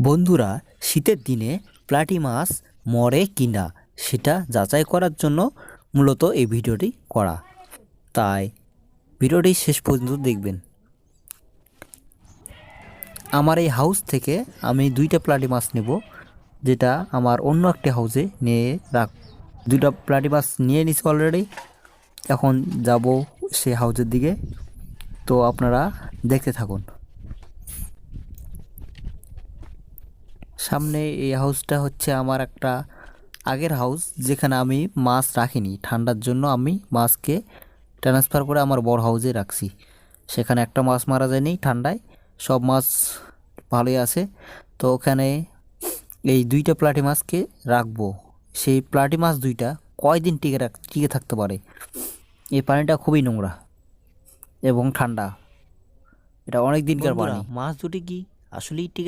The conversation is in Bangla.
বন্ধুরা, শীতের দিনে প্লাটি মাছ মরে কিনা সেটা যাচাই করার জন্য মূলত এই ভিডিওটি করা। তাই ভিডিওটি শেষ পর্যন্ত দেখবেন। আমার এই হাউস থেকে আমি 2টা প্লাটি মাছ নেব, যেটা আমার অন্য একটি হাউসে নিয়ে রাখ। 2টা প্লাটি মাছ নিয়ে নিছি অলরেডি। এখন যাব সেই হাউসের দিকে, তো আপনারা দেখতে থাকুন। সামনে এই হাউসটা হচ্ছে আমার একটা আগের হাউস, যেখানে আমি মাছ রাখিনি। ঠান্ডার জন্য আমি মাছকে ট্রান্সফার করে আমার বড় হাউসে রাখছি। সেখানে একটা মাছ মারা যায়নি ঠান্ডায়, সব মাছ ভালোই আছে। তো ওখানে এই 2টা প্লাটি মাছকে রাখবো। সেই প্লাটি মাছ 2টা কয়দিন টিকে থাকতে পারে। এই পানিটা খুবই নোংরা এবং ঠান্ডা, এটা অনেক দিনকার পানি। মাছ দুটি কি আসলেই টিকে